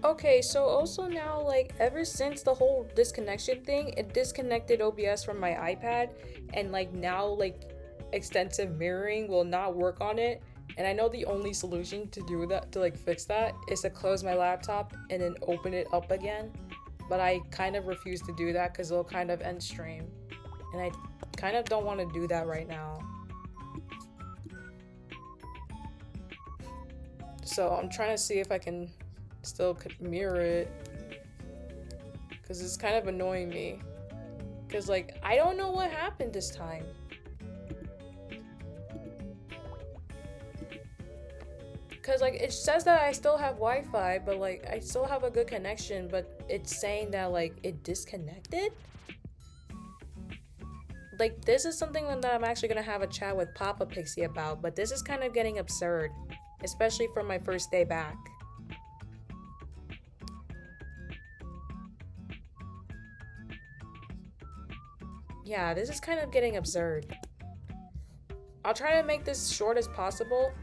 Okay, so also now, like, ever since the whole disconnection thing, it disconnected OBS from my iPad, and like now, like, extensive mirroring will not work on it. And I know the only solution to do that, to like fix that, is to close my laptop and then open it up again. But I kind of refuse to do that because it'll kind of end stream. And I kind of don't want to do that right now. So I'm trying to see if I can still mirror it, because it's kind of annoying me, because like I don't know what happened this time. Because like it says that I still have Wi-Fi, but like I still have a good connection, but it's saying that like it disconnected. Like this is something that I'm actually gonna have a chat with Papa Pixie about, but this is kind of getting absurd, especially for my first day back. Yeah, this is kind of getting absurd. I'll try to make this short as possible,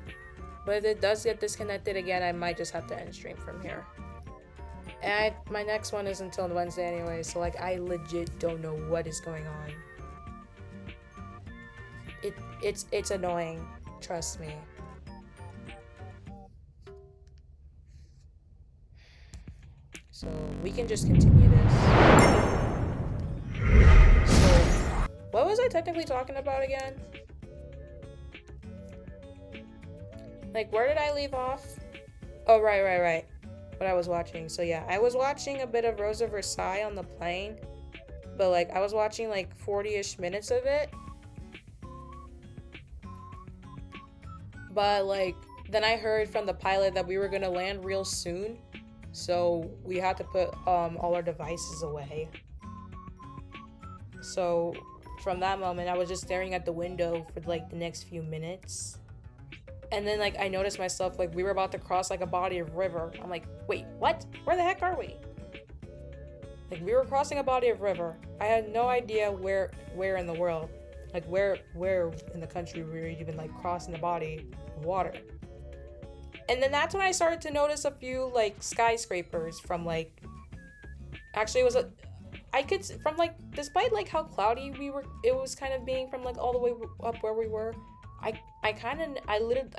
but if it does get disconnected again, I might just have to end stream from here. And my next one is until Wednesday anyway, so like I legit don't know what is going on. It's annoying, trust me. So we can just continue this. So what was I technically talking about again? Like, where did I leave off? Oh, right. What I was watching. So yeah, I was watching a bit of Rosa Versailles on the plane, but like I was watching like 40-ish minutes of it. But like then I heard from the pilot that we were gonna land real soon, so we had to put all our devices away. So from that moment, I was just staring at the window for like the next few minutes. And then like I noticed myself, like we were about to cross like a body of river. I'm like, wait, what? Where the heck are we? Like we were crossing a body of river. I had no idea where in the world, like where in the country we were even like crossing the body of water. And then that's when I started to notice a few like skyscrapers from like, actually it was I could, from like, despite like how cloudy it was kind of being from like all the way up where we were, I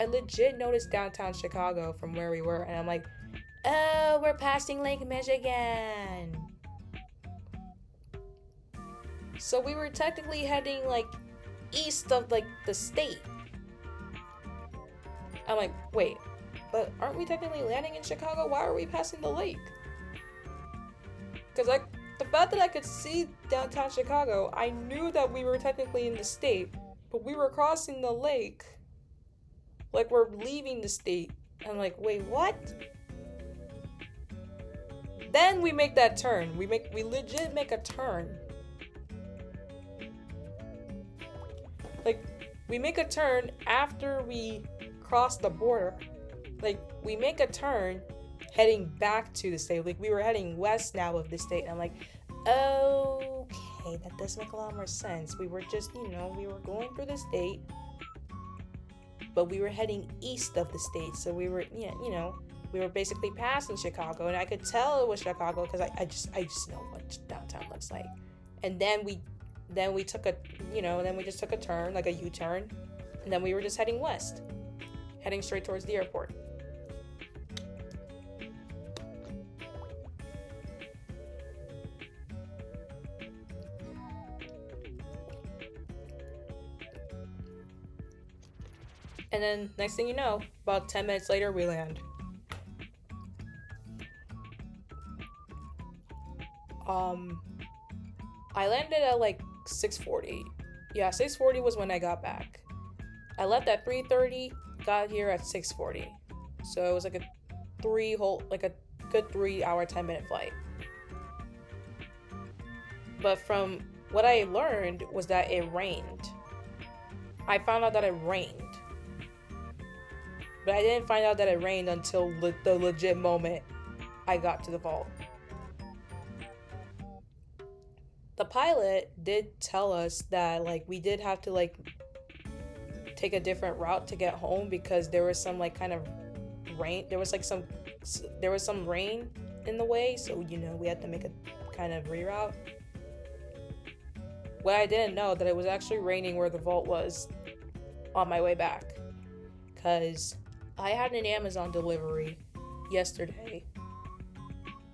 legit noticed downtown Chicago from where we were, and I'm like, oh, we're passing Lake Michigan. So we were technically heading like east of like the state. I'm like, wait, but aren't we technically landing in Chicago? Why are we passing the lake? Because like the fact that I could see downtown Chicago, I knew that we were technically in the state, but we were crossing the lake. Like we're leaving the state. I'm like, wait, what? Then we make that turn. We legit make a turn. Like, we make a turn after we cross the border. Like, we make a turn heading back to the state. Like, we were heading west now of the state. And I'm like, okay, that does make a lot more sense. We were just, we were going through the state, but we were heading east of the state. So we were, we were basically passing Chicago, and I could tell it was Chicago because I just know what downtown looks like. And then we took a, then we just took a turn, like a U-turn, and then we were just heading west, heading straight towards the airport. And then next thing you know, about 10 minutes later, we land. I landed at like 6:40. Yeah, 6:40 was when I got back. I left at 3:30, got here at 6:40. So it was like a good 3 hour, 10-minute flight. But from what I learned was that it rained. I found out that it rained. But I didn't find out that it rained until the legit moment I got to the vault. The pilot did tell us that like we did have to like take a different route to get home because there was some like kind of rain. There was some rain in the way, so you know, we had to make a kind of reroute. What I didn't know, that it was actually raining where the vault was on my way back, because I had an Amazon delivery yesterday.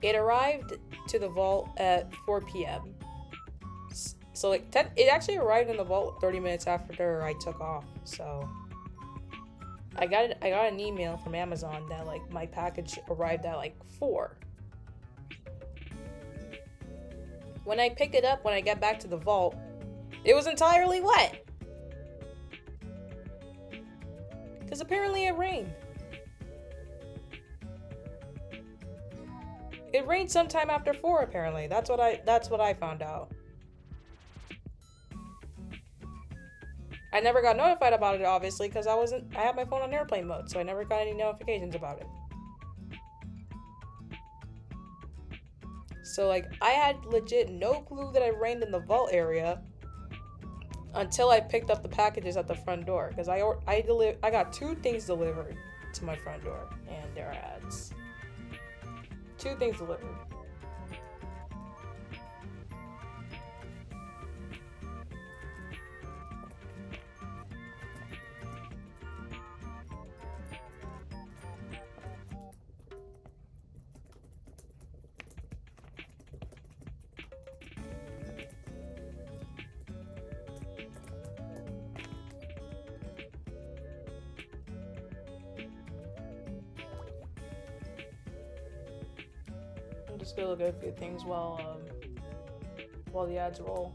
It arrived to the vault at 4 p.m. So like it actually arrived in the vault 30 minutes after I took off. So I got an email from Amazon that like my package arrived at like 4. When I pick it up, when I get back to the vault, it was entirely wet. Because apparently it rained. It rained sometime after 4, apparently. That's what I found out. I never got notified about it, obviously, because I had my phone on airplane mode, so I never got any notifications about it. So, like, I had legit no clue that it rained in the vault area until I picked up the packages at the front door, because I got 2 things delivered to my front door, and there are ads. 2 things delivered. I'm just gonna look at a few things while the ads roll.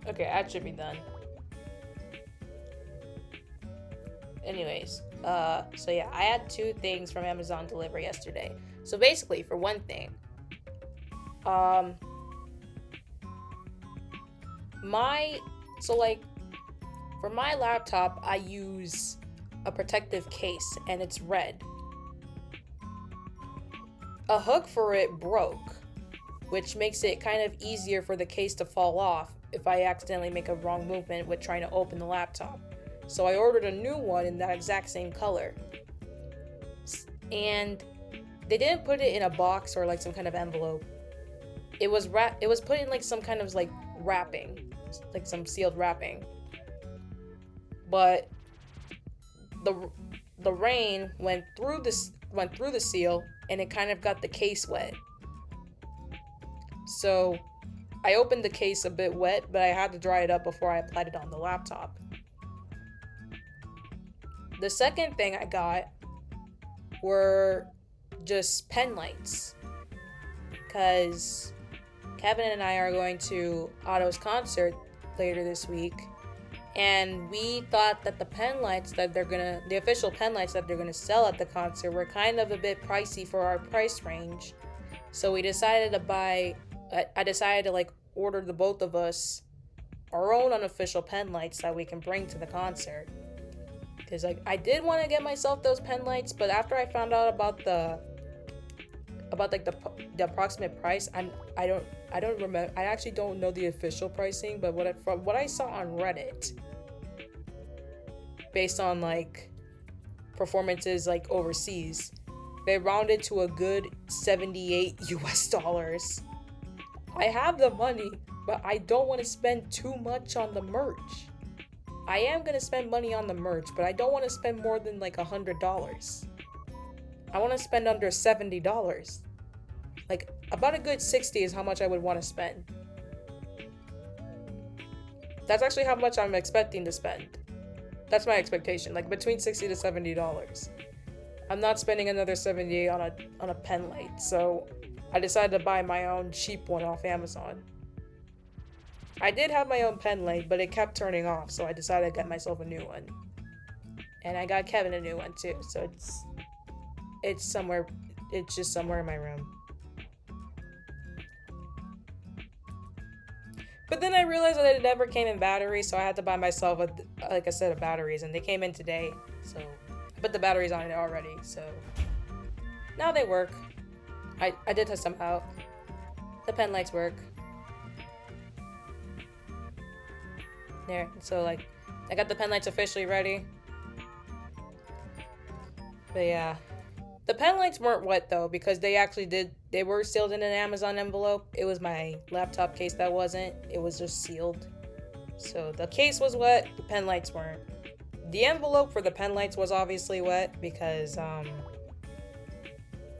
Okay, that should be done. Anyways, so yeah, I had 2 things from Amazon delivery yesterday. So basically, for one thing, for my laptop, I use a protective case, and it's red. A hook for it broke, which makes it kind of easier for the case to fall off if I accidentally make a wrong movement with trying to open the laptop. So I ordered a new one in that exact same color. And they didn't put it in a box or like some kind of envelope. It was put in like some kind of like wrapping, like some sealed wrapping. But the rain went through the seal, and it kind of got the case wet. So I opened the case a bit wet, but I had to dry it up before I applied it on the laptop. The second thing I got were just pen lights, because Kevin and I are going to Otto's concert later this week, and we thought that the official pen lights that they're gonna sell at the concert were kind of a bit pricey for our price range. So we decided I decided to like order the both of us our own unofficial pen lights that we can bring to the concert. Because like I did want to get myself those pen lights, but after I found out about the about like the approximate price, I don't remember. I actually don't know the official pricing, but from what I saw on Reddit, based on like performances like overseas, they rounded to a good $78 US. I have the money, but I don't want to spend too much on the merch. I am gonna spend money on the merch, but I don't want to spend more than like $100. I want to spend under $70. Like about a good 60 is how much I would want to spend. That's actually how much I'm expecting to spend. That's my expectation, like between $60 to $70. I'm not spending another $78 on a pen light, so I decided to buy my own cheap one off Amazon. I did have my own pen light, but it kept turning off, so I decided to get myself a new one. And I got Kevin a new one too, so it's just somewhere in my room. But then I realized that it never came in batteries, so I had to buy myself a set of batteries, and they came in today, so I put the batteries on it already, so now they work. I did test them out. The pen lights work. There, so like, I got the pen lights officially ready. But yeah. The pen lights weren't wet though, because they were sealed in an Amazon envelope. It was my laptop case that wasn't. It was just sealed. So the case was wet, the pen lights weren't. The envelope for the pen lights was obviously wet because I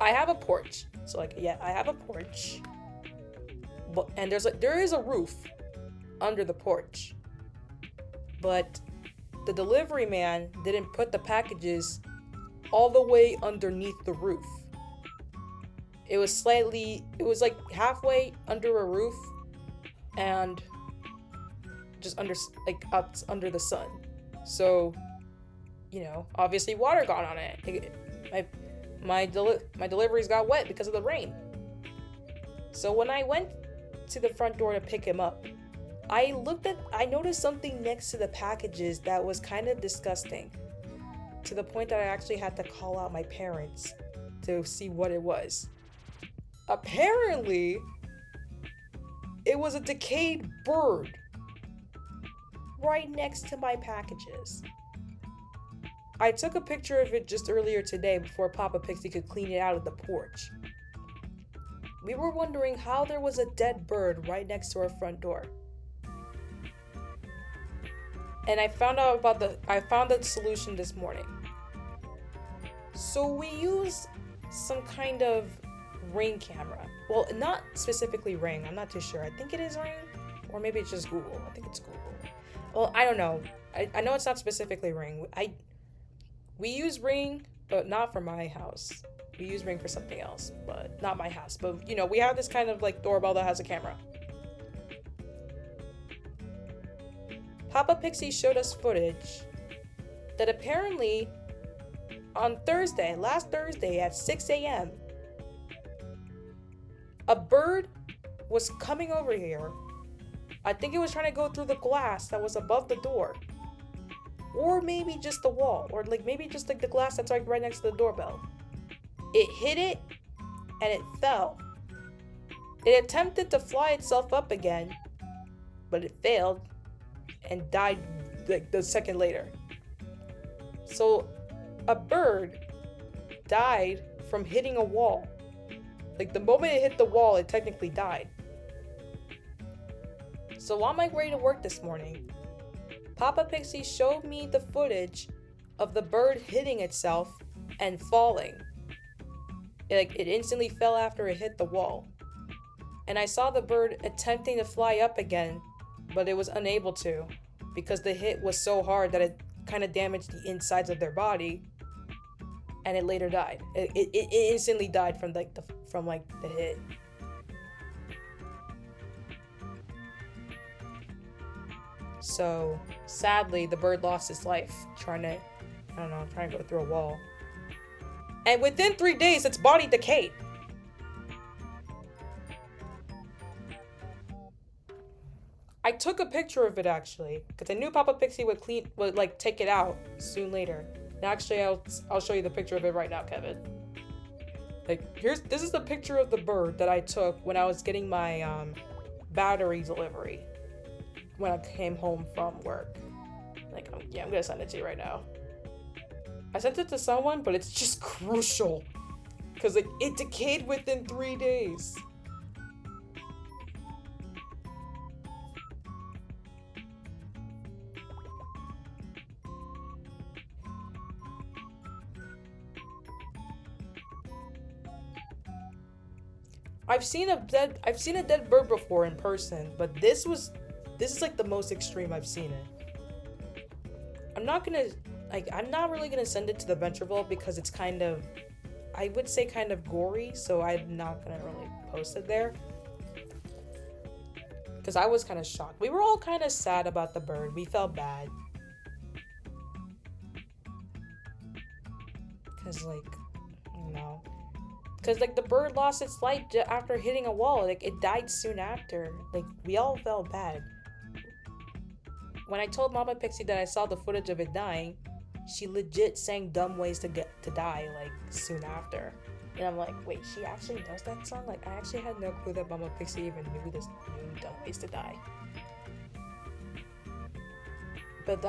have a porch. So like, yeah, I have a porch. And there is a roof under the porch. But the delivery man didn't put the packages all the way underneath the roof. It was like halfway under a roof and just up under the sun. So, obviously water got on it. My deliveries got wet because of the rain. So when I went to the front door to pick him up, I noticed something next to the packages that was kind of disgusting. To the point that I actually had to call out my parents to see what it was. Apparently, it was a decayed bird right next to my packages. I took a picture of it just earlier today before Papa Pixie could clean it out of the porch. We were wondering how there was a dead bird right next to our front door. And I found the solution this morning. So we use some kind of Ring camera. Well, not specifically Ring. I'm not too sure. I think it is Ring, or maybe it's just Google. I think it's Google. Well, I don't know. I know it's not specifically Ring. We use Ring, but not for my house. We use Ring for something else, but not my house. But we have this kind of like doorbell that has a camera. Papa Pixie showed us footage that apparently on last Thursday at 6 a.m., a bird was coming over here. I think it was trying to go through the glass that was above the door. Or maybe just the wall, or like maybe just like the glass that's like right next to the doorbell. It hit it and it fell. It attempted to fly itself up again, but it failed and died like the second later. So a bird died from hitting a wall. Like the moment it hit the wall, it technically died. So on my way to work this morning, Papa Pixie showed me the footage of the bird hitting itself and falling. It instantly fell after it hit the wall. And I saw the bird attempting to fly up again, but it was unable to because the hit was so hard that it kind of damaged the insides of their body, and it later died. It instantly died from the hit. So sadly, the bird lost its life trying to go through a wall. And within 3 days, its body decayed. I took a picture of it actually, because I knew Papa Pixie would take it out soon later. And actually, I'll show you the picture of it right now, Kevin. Like, this is the picture of the bird that I took when I was getting my battery delivery when I came home from work. Like, I'm gonna send it to you right now. I sent it to someone, but it's just crucial because like it decayed within 3 days. I've seen a dead bird before in person, but this is like the most extreme I've seen it. I'm not really gonna send it to the venture vault because it's kind of, I would say kind of gory, so I'm not gonna really post it there. Because I was kind of shocked. We were all kind of sad about the bird. We felt bad. Because like, you know. Because, like, the bird lost its life after hitting a wall. Like, it died soon after. Like, we all felt bad. When I told Mama Pixie that I saw the footage of it dying, she legit sang Dumb Ways to Die, like, soon after. And I'm like, wait, she actually does that song? Like, I actually had no clue that Mama Pixie even knew Dumb Ways to Die. But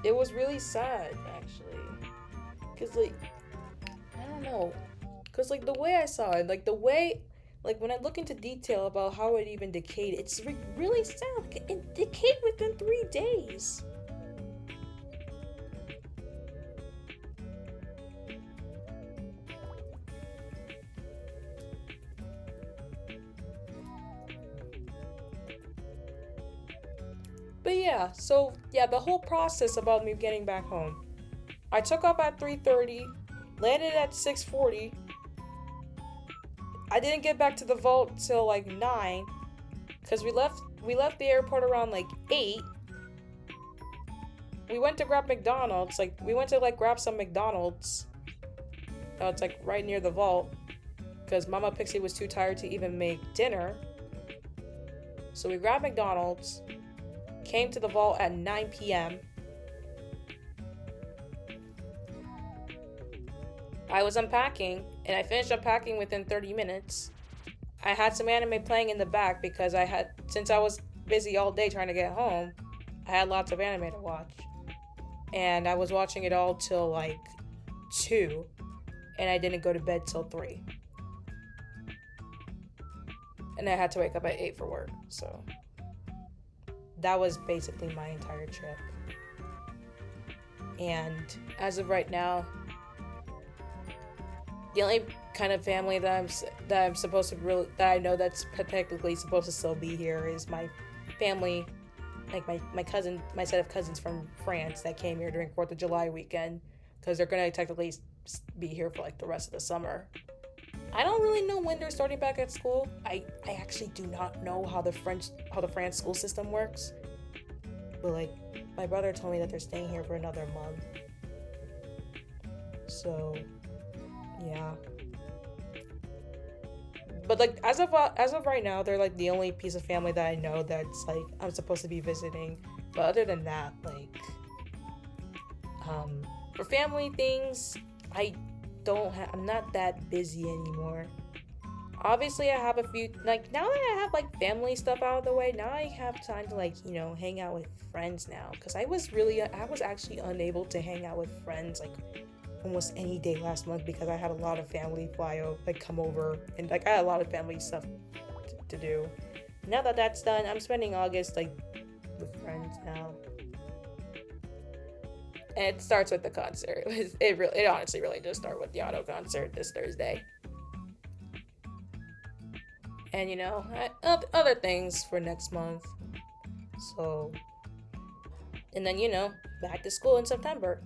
it was really sad, actually. Because, like, I don't know. Because, like, the way I saw it, like, when I look into detail about how it even decayed, it's really sad. Like, it decayed within 3 days. But yeah, so, yeah, the whole process about me getting back home. I took off at 3:30, landed at 6:40. I didn't get back to the vault till like 9, because we left the airport around like 8. We went to grab McDonald's, like we went to like grab some McDonald's. It's like right near the vault, because Mama Pixie was too tired to even make dinner. So we grabbed McDonald's, came to the vault at 9 p.m. I was unpacking, and I finished unpacking within 30 minutes. I had some anime playing in the back because since I was busy all day trying to get home, I had lots of anime to watch. And I was watching it all till like 2, and I didn't go to bed till 3. And I had to wake up at 8 for work, so that was basically my entire trip. And as of right now, the only kind of family that I'm supposed to that I know that's technically supposed to still be here is my family, like my cousin, my set of cousins from France that came here during 4th of July weekend, because they're gonna technically be here for like the rest of the summer. I don't really know when they're starting back at school. I actually do not know how the France school system works, but like my brother told me that they're staying here for another month. So yeah. But like as of right now, they're like the only piece of family that I know that's like I'm supposed to be visiting. But other than that, like for family things, I'm not that busy anymore. Obviously I have a few, like now that I have like family stuff out of the way, now I have time to like, you know, hang out with friends now, because I was actually unable to hang out with friends like almost any day last month because I had a lot of family come over, and like I had a lot of family stuff to do. Now that that's done, I'm spending August like with friends now. And it starts with the concert. It honestly really does start with the auto concert this Thursday. And you know, other things for next month. So, and then you know, back to school in September.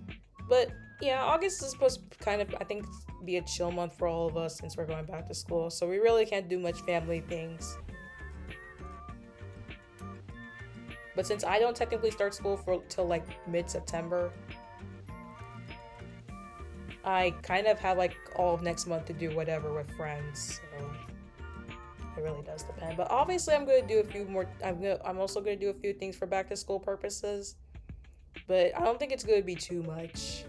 But yeah, August is supposed to kind of, I think, be a chill month for all of us since we're going back to school. So we really can't do much family things. But since I don't technically start school till like mid-September, I kind of have like all of next month to do whatever with friends. So it really does depend. But obviously I'm going to do a few more, I'm also going to do a few things for back to school purposes. But I don't think it's going to be too much.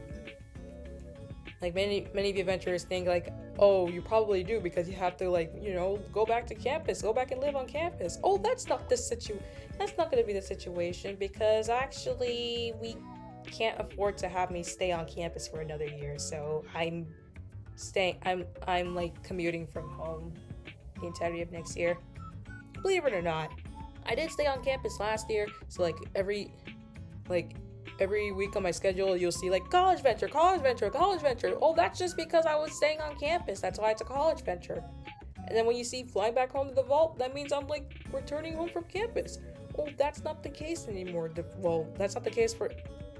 Like many of you adventurers think, like Oh, you probably do because you have to, like, you know, go back to campus, go back and live on campus. Oh, that's not that's not going to be the situation because actually we can't afford to have me stay on campus for another year. So I'm like commuting from home the entirety of next year. Believe it or not, I did stay on campus last year. So like every week on my schedule, you'll see like college venture, college venture, college venture. Oh, that's just because I was staying on campus. That's why it's a college venture. And then when you see flying back home to the vault, that means I'm like returning home from campus. Oh, that's not the case anymore. Well, that's not the case for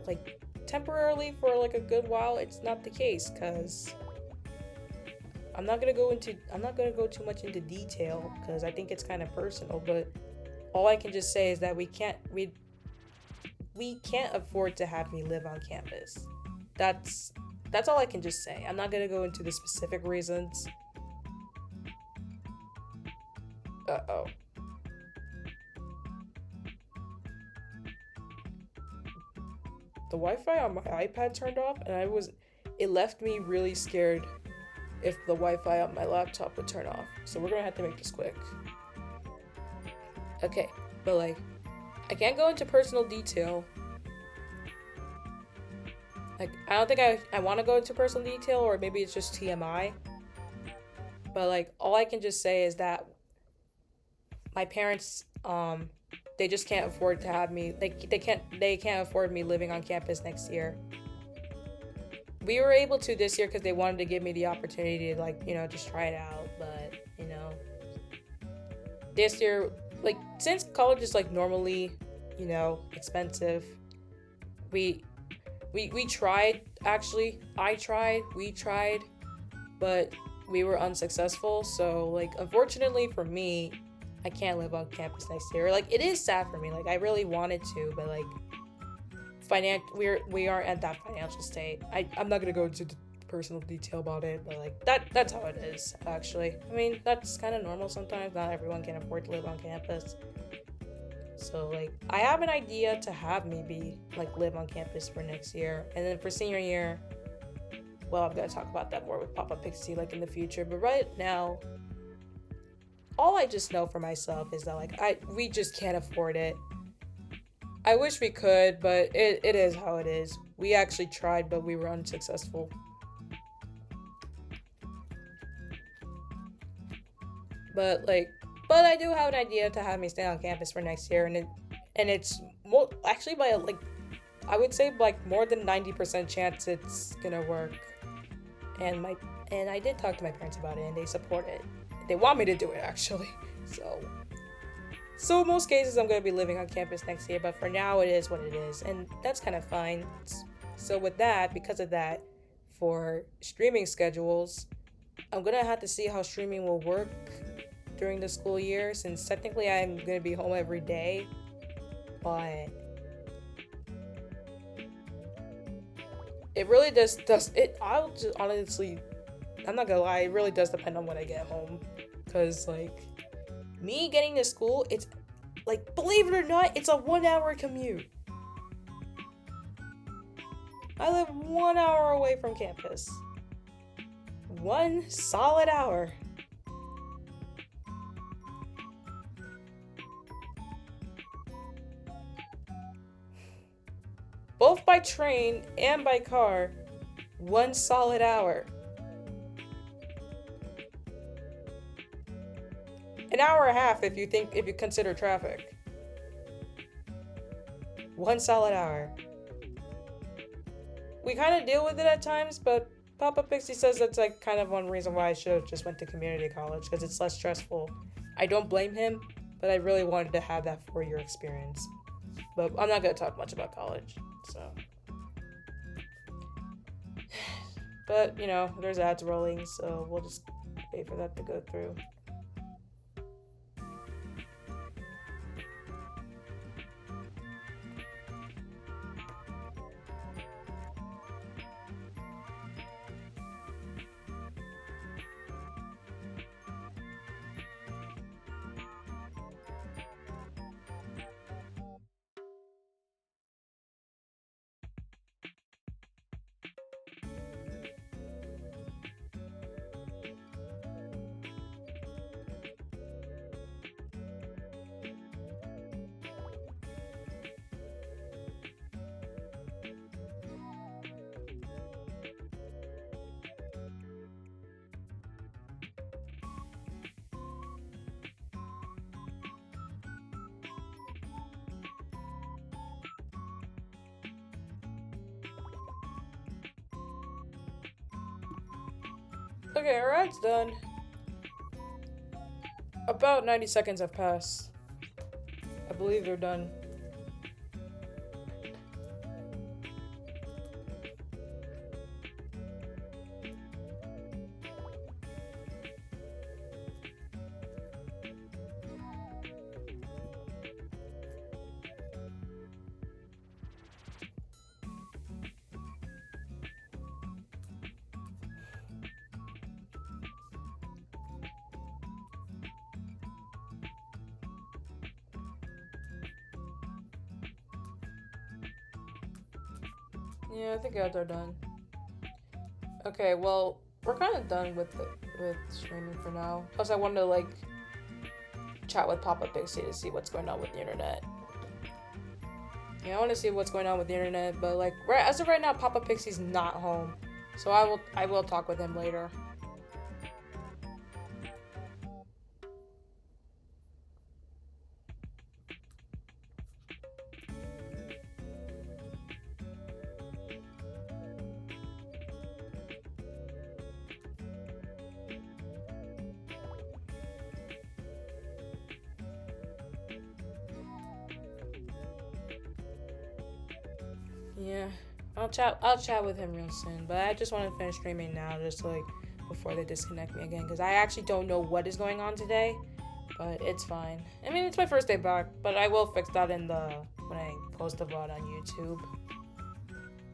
like temporarily for like a good while. It's not the case because I'm not gonna go too much into detail because I think it's kind of personal. But all I can just say is that we can't afford to have me live on campus. That's all I can just say. I'm not gonna go into the specific reasons. Uh-oh. The Wi-Fi on my iPad turned off and it left me really scared if the Wi-Fi on my laptop would turn off. So we're gonna have to make this quick. Okay, but like, I can't go into personal detail. Like, I don't think I want to go into personal detail, or maybe it's just TMI. But like, all I can just say is that my parents, they just can't afford to have me. They can't afford me living on campus next year. We were able to this year because they wanted to give me the opportunity to, like, you know, just try it out. But you know, this year, like, since college is like normally, you know, expensive, we tried. Actually, we tried, but we were unsuccessful. So like, unfortunately for me, I can't live on campus next year. Like, it is sad for me. Like, I really wanted to, but like, we aren't at that financial state. I'm not gonna go into personal detail about it, but like, that's how it is. Actually, I mean, that's kind of normal sometimes. Not everyone can afford to live on campus. So like, I have an idea to have me live on campus for next year, and then for senior year, well, I'm gonna talk about that more with Papa Pixie like in the future. But right now, all I just know for myself is that like, we just can't afford it. I wish we could, but it is how it is. We actually tried, but we were unsuccessful. But I do have an idea to have me stay on campus for next year, and it's more actually by like, I would say like more than 90% chance it's gonna work. And I did talk to my parents about it, and they support it. They want me to do it actually. So in most cases I'm gonna be living on campus next year, but for now it is what it is, and that's kind of fine. So with that, because of that, for streaming schedules, I'm gonna have to see how streaming will work during the school year, since technically I'm gonna be home every day, but it really does it. I'll just honestly, I'm not gonna lie, it really does depend on when I get home, because like, me getting to school, it's like, believe it or not, it's a 1-hour commute. I live 1 hour away from campus. 1 solid hour. Both by train and by car, 1 solid hour. An hour and a half if you consider traffic. 1 solid hour. We kind of deal with it at times, but Papa Pixie says that's like kind of one reason why I should have just went to community college, because it's less stressful. I don't blame him, but I really wanted to have that 4-year experience. But I'm not gonna talk much about college, so. But you know, there's ads rolling, so we'll just wait for that to go through. Okay, our ad's done. About 90 seconds have passed. I believe they're done. Yeah, I think ads are done. Okay, well, we're kind of done with streaming for now. Plus, I wanted to like chat with Papa Pixie to see what's going on with the internet. Yeah, I want to see what's going on with the internet, but like as of right now, Papa Pixie's not home, so I will talk with him later. Yeah, I'll chat with him real soon. But I just want to finish streaming now, just to, like before they disconnect me again, because I actually don't know what is going on today. But it's fine. I mean, it's my first day back, but I will fix that when I post the VOD on YouTube.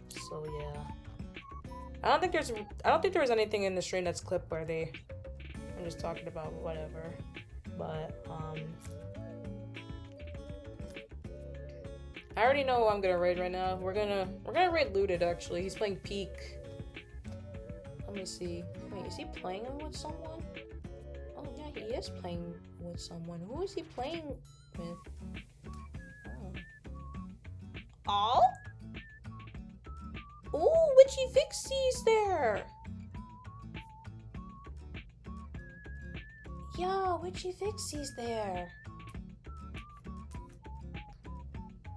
So yeah, I don't think there was anything in the stream that's clip worthy. I'm just talking about whatever. But I already know who I'm gonna raid right now. We're gonna raid Looted actually. He's playing Peak. Let me see. Wait, is he playing with someone? Oh yeah, he is playing with someone. Who is he playing with? Oh? Ooh, Witchy VIXIE's there. Yo, Witchy VIXIE's there.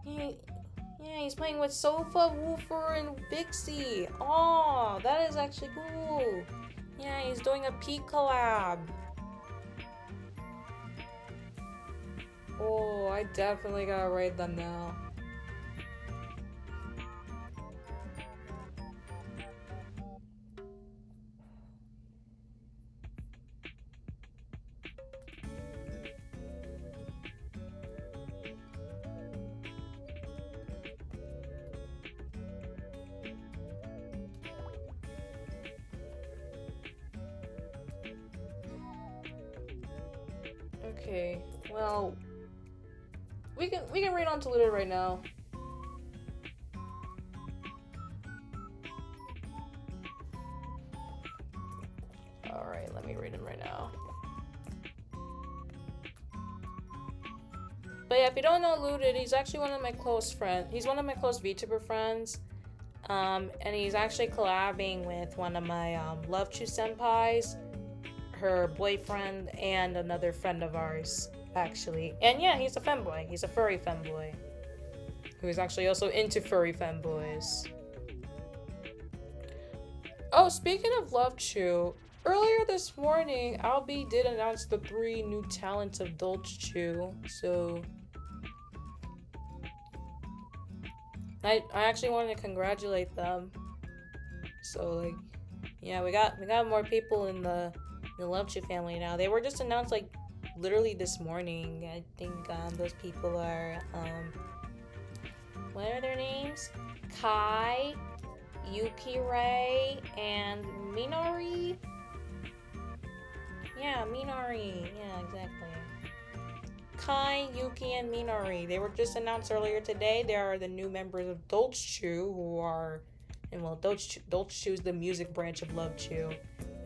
Yeah, he's playing with Sofa, Woofer, and VIXIE. Oh, that is actually cool. Yeah, he's doing a Peak collab. Oh, I definitely gotta raid them now. Okay, well, we can raid on to Looted right now. Alright, let me raid him right now. But yeah, if you don't know Looted, he's actually one of my close friends. He's one of my close VTuber friends. And he's actually collabing with one of my Love-Chu senpais, her boyfriend, and another friend of ours, actually. And yeah, he's a femboy. He's a furry femboy. Who's actually also into furry femboys. Oh, speaking of Love-Chu, earlier this morning, RWBY did announce the 3 new talents of Love-Chu, so I actually wanted to congratulate them. So like, yeah, we got more people in the Love-Chu family now. They were just announced like literally this morning. I think those people are what are their names? Kai, Yuki Ray, and Minori. Yeah, Minori. Yeah, exactly. Kai, Yuki, and Minori. They were just announced earlier today. They are the new members of Love-Chu, who are, and well, Love-Chu is the music branch of Love-Chu.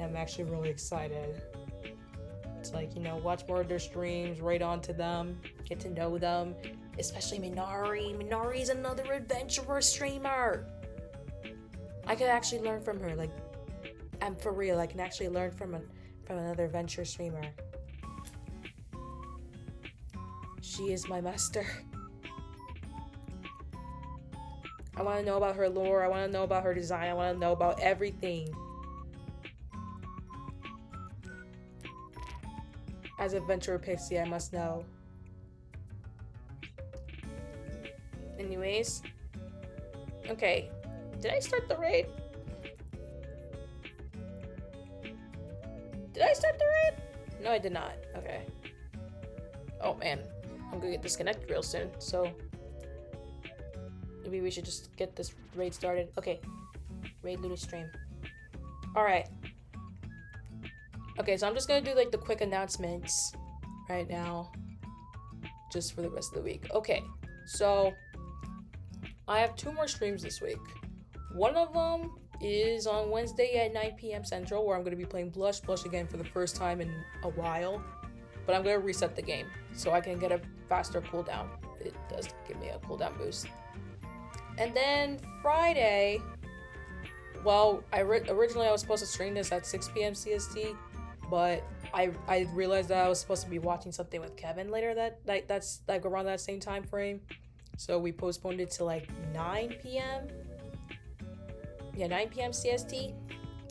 I'm actually really excited. It's like, you know, watch more of their streams, raid on to them, get to know them, especially Minori. Minori is another adventurer streamer. I could actually learn from her. Like, I'm for real. I can actually learn from another adventure streamer. She is my master. I want to know about her lore. I want to know about her design. I want to know about everything. As a Ventura Pixie, I must know. Anyways. Okay. Did I start the raid? Did I start the raid? No, I did not. Okay. Oh man. I'm gonna get disconnected real soon, so maybe we should just get this raid started. Okay. Raid Luna stream. Alright. Okay, so I'm just gonna do like the quick announcements right now. Just for the rest of the week. Okay, so I have 2 more streams this week. One of them is on Wednesday at 9 p.m. Central, where I'm gonna be playing Blush again for the first time in a while. But I'm gonna reset the game so I can get a faster cooldown. It does give me a cooldown boost. And then Friday, well, originally I was supposed to stream this at 6 p.m. CST, but I realized that I was supposed to be watching something with Kevin later that's like around that same time frame. So we postponed it to like 9 p.m. Yeah, 9 p.m. CST.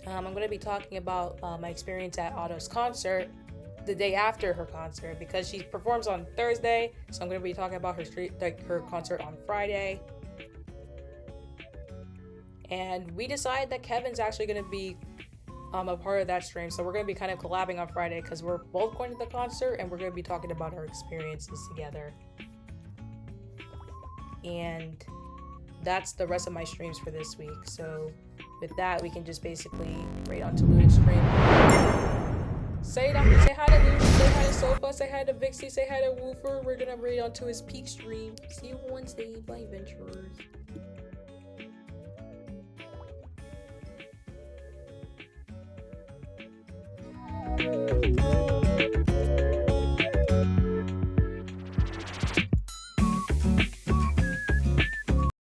I'm going to be talking about my experience at Otto's concert the day after her concert, because she performs on Thursday. So I'm going to be talking about her concert on Friday. And we decided that Kevin's actually going to be a part of that stream. So we're going to be kind of collabing on Friday, because we're both going to the concert and we're going to be talking about our experiences together. And that's the rest of my streams for this week. So with that, we can just basically raid onto Luna's stream. Say hi to Luna, say hi to Sofa, say hi to Vixie, say hi to Woofer. We're gonna raid onto his peak stream. See you Wednesday. Bye, Venturers.